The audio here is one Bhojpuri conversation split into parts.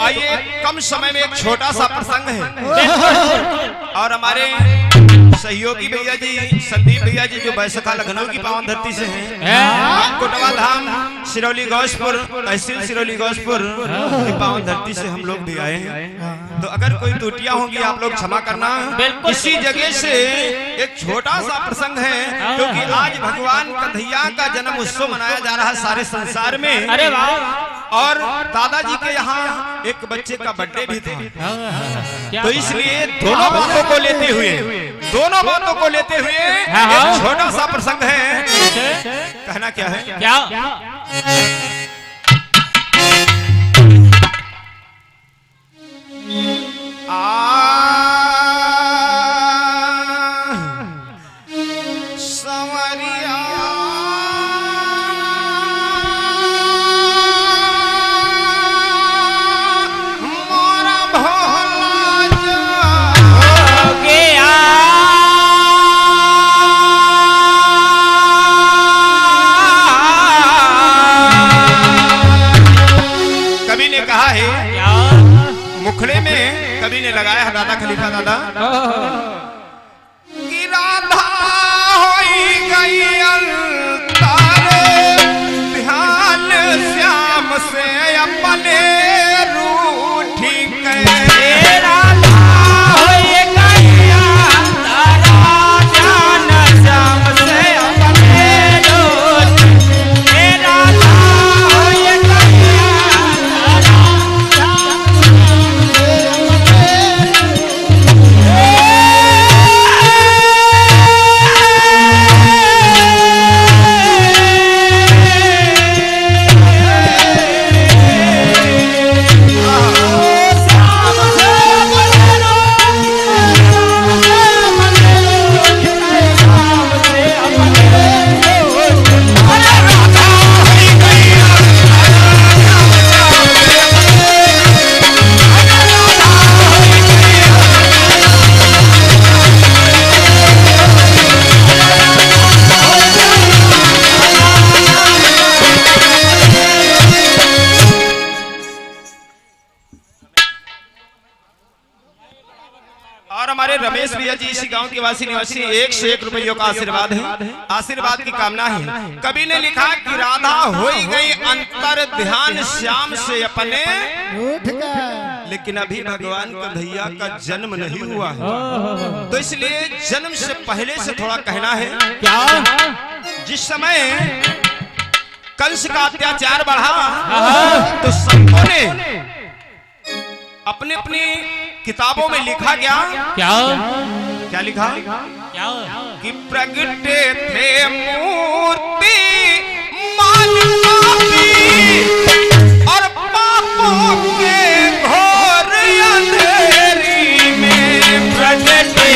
आइए कम समय में एक छोटा सा प्रसंग है और हमारे सहयोगी भैया जी संदीप भैया जी जो बैसखा लखनऊ की पावन धरती से हैं, कोटवा धाम सिरौली गौसपुर तहसील सिरौली गौसपुर की पावन धरती से हम लोग भी आए हैं। तो अगर कोई त्रुटियां होंगी आप लोग क्षमा करना। इसी जगह से एक छोटा सा प्रसंग है क्योंकि आज भगवान कन्हैया का जन्म उत्सव मनाया जा रहा है सारे संसार में। अरे वाह। और दादाजी के यहाँ एक बच्चे का बर्थडे भी था, तो इसलिए दोनों बातों को लेते हुए एक छोटा सा प्रसंग है। कहना क्या है? क्या? मुखड़े में कवि ने लगाया है दादा खलीफा दादा कि राधा होई गई तारे ध्यान श्याम से अपने रूठी गए। राधा होई गई तारा ध्यान श्याम से अपने रूठी। राधा होई गई रमेश भैया जी इसी गांव के वासी निवासी 101 रुपयों का आशीर्वाद है, आशीर्वाद की कामना है। कवि ने लिखा कि राधा होई गई अंतर ध्यान श्याम से अपने, लेकिन अभी भगवान कन्हैया का जन्म नहीं हुआ है, तो इसलिए जन्म से पहले से थोड़ा कहना है। क्या? जिस समय कंस का अत्याचार बढ़ा तो संतों ने अपने अपनी किताबों में लिखा गया। क्या लिखा? क्या? कि प्रगटे थे मूर्ति मान पापी और पापों के घोर अंधेरी में प्रगटे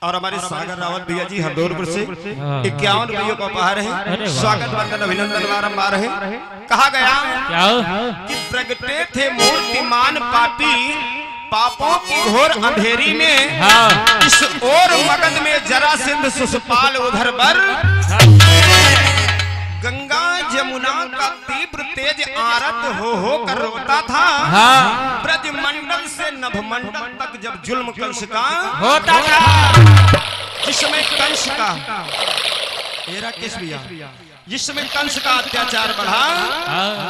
और हमारे सागर रावत भैया जी हरदौलपुर से 51 रुपयों का उपहार है। स्वागत वंदन अभिनंदन बारंबार है। कहा गया क्या कि प्रगटे थे मूर्तिमान पापी पापों की घोर अंधेरी में, इस ओर मगध में जरासंध शिशुपाल उधर बर, गंगा जमुना का तीव्र तेज आरत हो कर रोता था। ब्रजमंडल से नभमंडल तक जब जुल्म कंस का होता था, जिसमें कंस का एरा किस भैया, जिसमें कंस का अत्याचार बढ़ा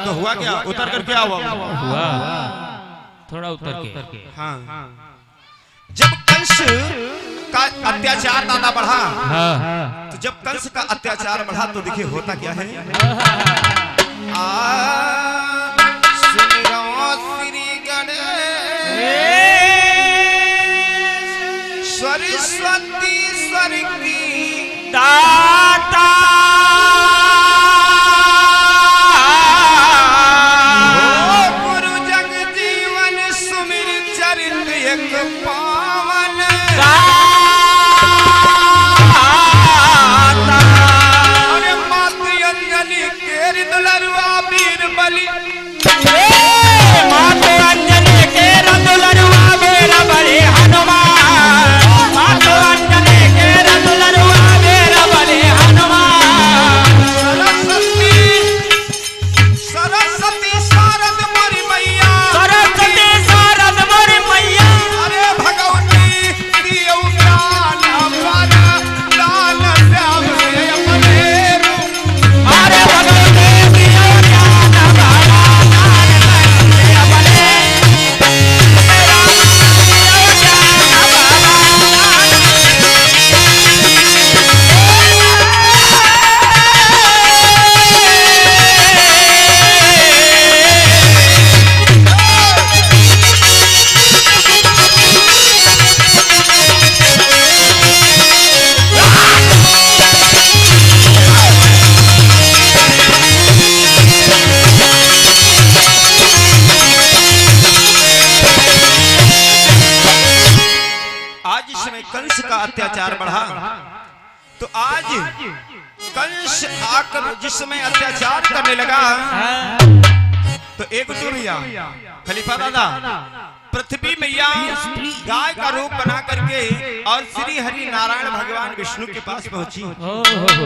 तो हुआ क्या, उतर कर क्या हुआ, थोड़ा उतर के। हाँ, जब कंस का अत्याचार ज्यादा बढ़ा, तो जब कंस का अत्याचार बढ़ा तो देखिए होता क्या है। सुनिरो श्री गणेश सरस्वती स्वर की दाता गुरु जग जीवन सुमिर चरित एक पावन, अरे मातु अंजलि केर दुलरुआ वीर बलि, मातो अंजलि के रतुलरुआ वीर बलि हनुमान, मातो अंजलि के रतुलरुआ वीर बलि हनुमान। सरस्वती शारद मोरी मैया, सरस्वती शारद मोरी मैया, अरे भगवती दियो ज्ञान पाना, दान श्याम से अपने रूप, अरे भगवती दियो ज्ञान बाबा, दान से अपने तेरा दियो ज्ञान आज इसमें कंस का अत्याचार बढ़ा, तो आज कंस आकर जिसमें अत्याचार करने लगा, तो एक भैया खलीफा दादा पृथ्वी मैया गाय का रूप बना करके और श्री हरि नारायण भगवान विष्णु के पास पहुंची।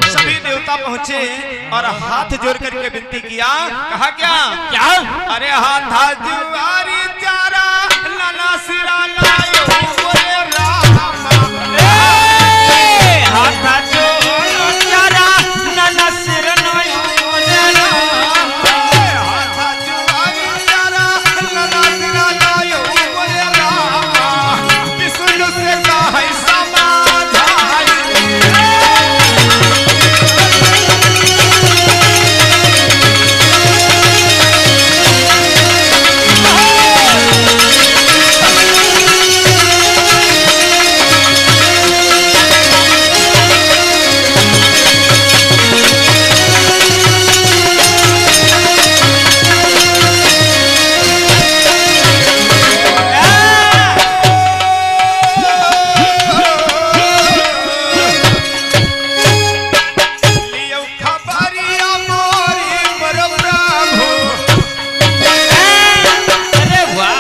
सभी देवता पहुंचे और हाथ जोड़ करके विनती किया। कहा क्या, क्या अरे हाथ जुआरी चारा लाला सिरा लायो बोले राम, हाथ जोड़ो चारा नन सिर नयो बोले राम, हाथ जुआरी चारा लाला सिरा लायो बोले राम, विष्णु से कहे समाधान, लियो खबरिया मोरी पर प्रभु, अरे वाह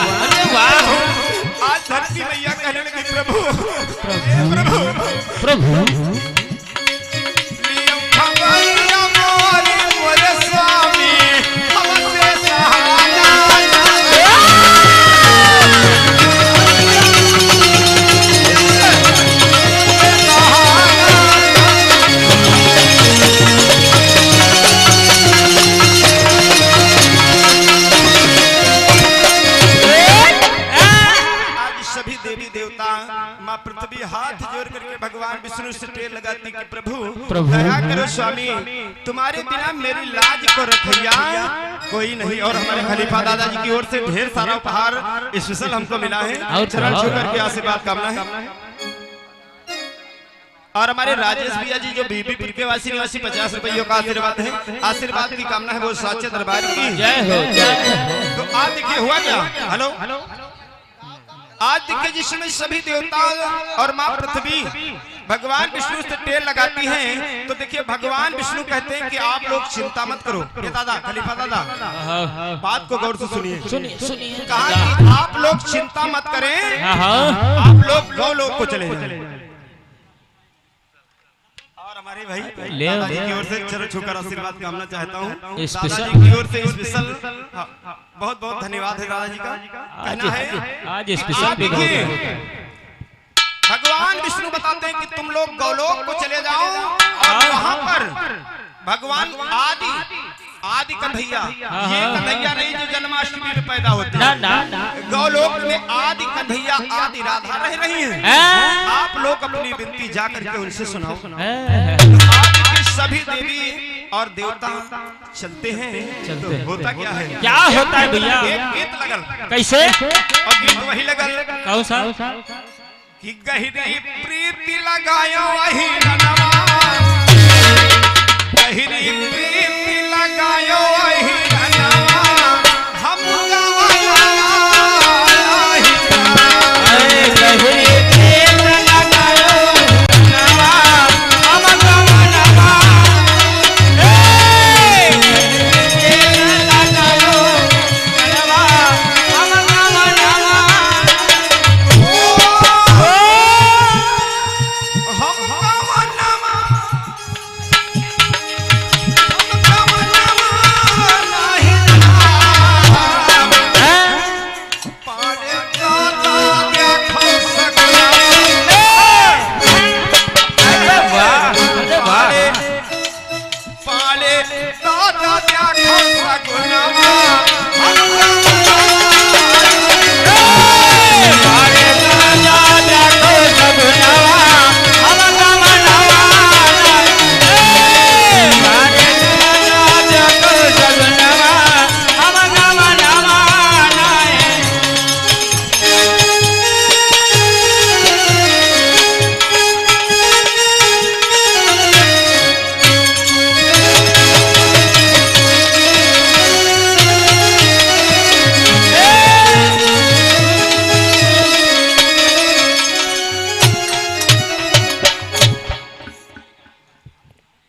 आज धरती मैया कहने लगी प्रभु, प्रभु प्रभु लियो खबरिया मोरी मोरे स्वामी, हमसे सहारा आज सभी देवी देवता माँ पृथ्वी हाथ जोड़ करके भगवान विष्णु से टेर लगाती कि प्रभु दया करो स्वामी, तुम्हारे बिना मेरी लाज को रखैया कोई नहीं। और हमारे खलीफा दादाजी की ओर से ढेर सारा उपहार स्पेशल हमको मिला है, चरण छू करके आशीर्वाद कामना है। और हमारे राजेश भैया जी जो बीबीपुर के वासी निवासी 50 रुपयों का आशीर्वाद है, आशीर्वाद की कामना है वो साचे दरबार की जय हो जय हो। तो आज देखिए हुआ क्या, हेलो आज देखिए जिसमें सभी देवता और माँ पृथ्वी भगवान विष्णु से टेल लगाती हैं, तो देखिए भगवान विष्णु कहते हैं कि आप लोग चिंता मत करो। ये दादा खलीफा दादा बात को गौर से सुनिए। कहा कि आप लोग चिंता मत करें, आप लोग गौ लोग को चले जाएं। और हमारे भाई दादाजी की ओर से चरण छूकर आशीर्वाद कामना चाहता हूँ। दादाजी की ओर से स्पेशल बहुत बहुत धन्यवाद है दादाजी का। कहना है आज स्पेशल देखिए भगवान विष्णु बताते हैं कि तुम लोग गौलोक को चले जाओ और वहां पर भगवान आदि कन्हैया, ये कन्हैया नहीं जो जन्माष्टमी में पैदा होते हैं, गौलोक में आदि कन्हैया आदि राधा रह रही हैं। आप लोग अपनी विनती जाकर के उनसे सुनाओ। आदि के सभी देवी और देवता चलते हैं। तो होता क्या है, क्या होता है भैया? एक गीत लगल। कैसे? और गीत वही लगल कौन सा? कि गहरी प्रीति लगायो वही रनवा, गहरी प्रीति लगायो वही रनवा, हम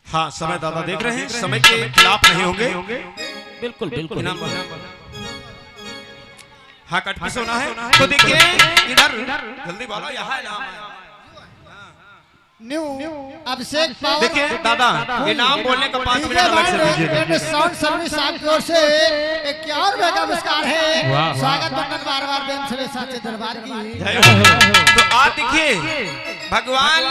हाँ समय दादा देख रहे हैं, समय के खिलाफ नहीं होंगे। बिल्कुल बिल्कुल। हाँ कट पे सोना है। तो देखिए इधर जल्दी बोलो, यहाँ नाम न्यू अभिषेक पावर। देखिए दादा ये नाम बोलने का 5 मिनट अलग से दीजिए। साउंड सर्विस आपकी ओर से 51 रुपए का पुरस्कार है। स्वागत बंदन बार बार बेम से साचे दरबार की। तो आज देखिए भगवान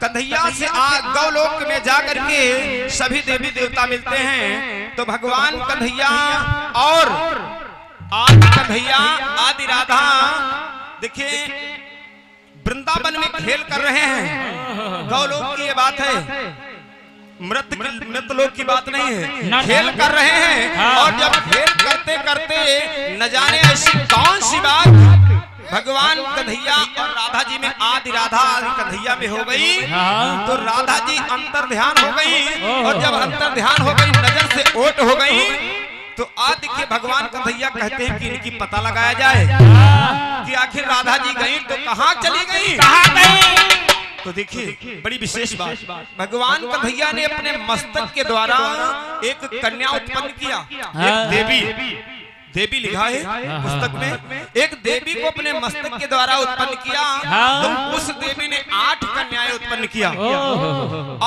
कन्हैया से गौलोक में जाकर के सभी देवी देवता मिलते हैं। तो भगवान कन्हैया और आदि कन्हैया आदि राधा देखिए वृंदावन में खेल कर रहे हैं। गौलोक की ये बात है, मृत लोक की बात नहीं है। खेल कर रहे हैं और जब खेल करते करते न जाने ऐसी कौन सी बात भगवान कन्हैया और राधा जी में आदि राधा आदि कन्हैया में हो गई। तो राधा जी अंतर ध्यान हो गई और जब अंतर ध्यान हो गई, नजर से ओट हो गई, तो आज देखिए भगवान कन्हैया कहते हैं कि इनकी पता लगाया जाए कि आखिर राधा जी गई तो कहाँ चली गई, कहाँ गई। तो देखिए बड़ी विशेष बात, भगवान कन्हैया ने अपने मस्तक के द्वारा एक कन्या उत्पन्न किया। एक देवी लिखा है पुस्तक में, एक देवी को अपने मस्तक के द्वारा उत्पन्न किया। तो उस देवी ने 8 कन्याएं उत्पन्न किया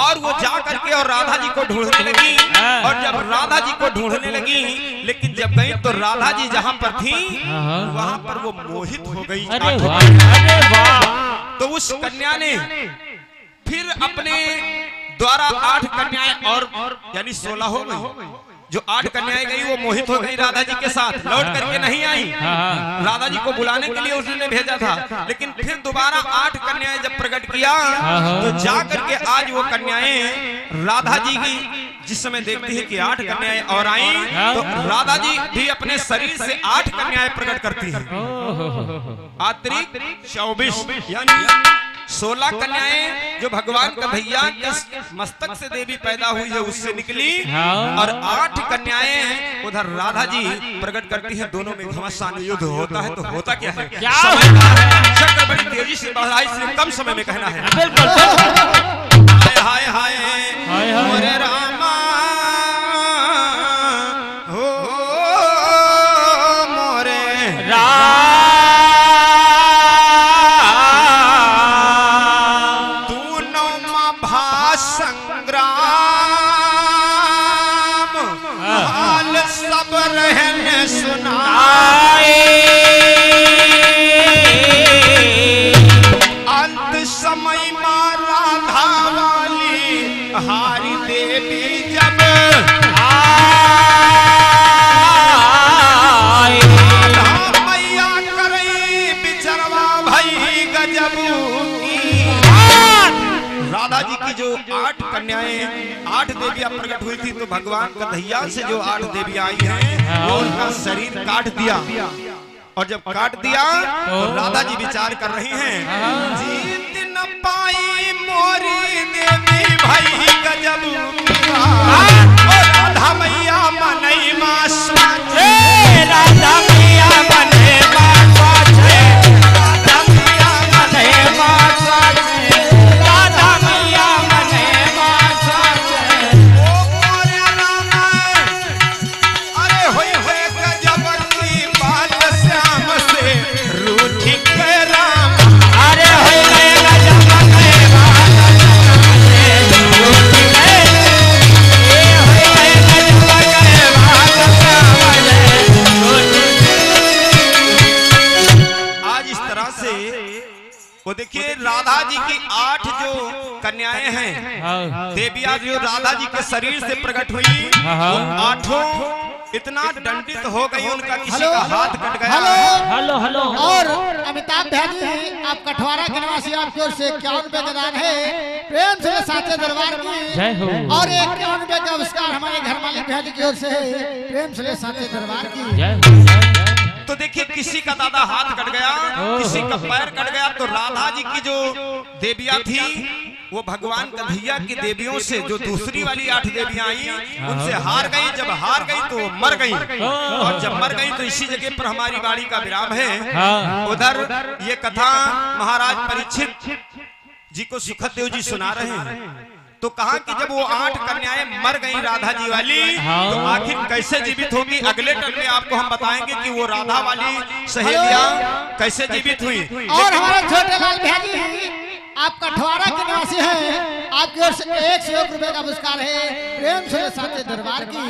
और वो जा करके और राधा जी को ढूंढने लगी। और जब राधा जी को ढूंढने लगी, लेकिन जब गई तो राधा जी जहाँ पर थी वहाँ पर वो मोहित हो गई। तो उस कन्या ने फिर अपने द्वारा 8 कन्याएं और यानी 16 हो गई। जो 8 कन्याएं गई वो मोहित हो गई राधा जी के साथ, लौट करके नहीं आई। राधा जी को बुलाने के लिए उसने भेजा था, लेकिन फिर दोबारा 8 कन्याएं जब प्रकट किया तो जा करके आज वो कन्याएं राधा जी की जिस समय देखती है कि 8 कन्याएं और आई, तो राधा जी भी अपने शरीर से 8 कन्याएं प्रकट करती हैं। अतिरिक्त 24 यानी 16 कन्याएं जो भगवान का भैया के मस्तक से देवी पैदा हुई है उससे निकली, और 8 कन्याएं हैं उधर राधा जी प्रकट करती हैं। दोनों में घमासान युद्ध होता है। तो होता क्या है, समय का है, चक्र बड़ी तेजी से बढ़ रहा है, इसलिए कम समय में कहना है। हाय हाय हाय मोरे रामा हो मोरे तू नौमा भासंग्राम हाल सब रहने सुनाए, अंत समय मारा हारी देवी जब मैया करई बिचरवा भई गजब की। राधा जी की जो 8 कन्याएं 8 देवियां प्रकट हुई थी, तो भगवान कन्हैया से जो 8 देवियां आई हैं वो उनका शरीर काट दिया, और जब काट दिया तो राधा जी विचार कर रही हैं, जीत न पाई मोरी देवी भाई गजब राधा मैया मनई मां स्वाचे, राधा मैया मने मां स्वाचे, राधा मैया मने मां स्वाचे, राधा मैया मने मां स्वाचे। ओ मोरे रामा अरे होई होई गजब की बात श्याम से रूठी के राम, अरे होई गजब के बात वो देखिए राधा जी की 8 जो कन्याएं हैं देवियां जो राधा जी के शरीर से प्रकट हुई, वो 8 इतना दंडित हो गई, उनका किसी का हाथ कट गया। Hello hello. और अमिताभ भैया जी आप कठवारा के निवासी, आपकी ओर से 51 रुपए का दान है, प्रेम से साचे दरबार की जय हो। और 51 रुपए का पुरस्कार हमारे घर मालिक भैया जी की ओर से, प्रेम से साचे दरबार की जय हो। तो देखिए किसी का दादा हाथ कट गया, किसी का पैर कट गया, तो राधा जी की जो देवियां थी वो भगवान कन्हैया की देवियों से जो दूसरी वाली 8 देवियां आई उनसे हार गई। जब हार गई तो मर गई, और जब मर गई तो इसी जगह पर हमारी बाड़ी का विराम है। उधर ये कथा महाराज परीक्षित जी को सुखद देव जी सुना रहे हैं। तो कहा कि जब वो 8 कन्याएं मर गई राधा जी वाली, तो आखिर कैसे जीवित होगी, अगले टर्म में आपको हम बताएंगे कि वो राधा वाली सहेलियां कैसे जीवित हुई। और हमारे छोटे लाल भैया जी आप कठवारा के निवासी हैं, आपकी ओर से 101 रुपए का पुरस्कार है, प्रेम से साचे दरबार की।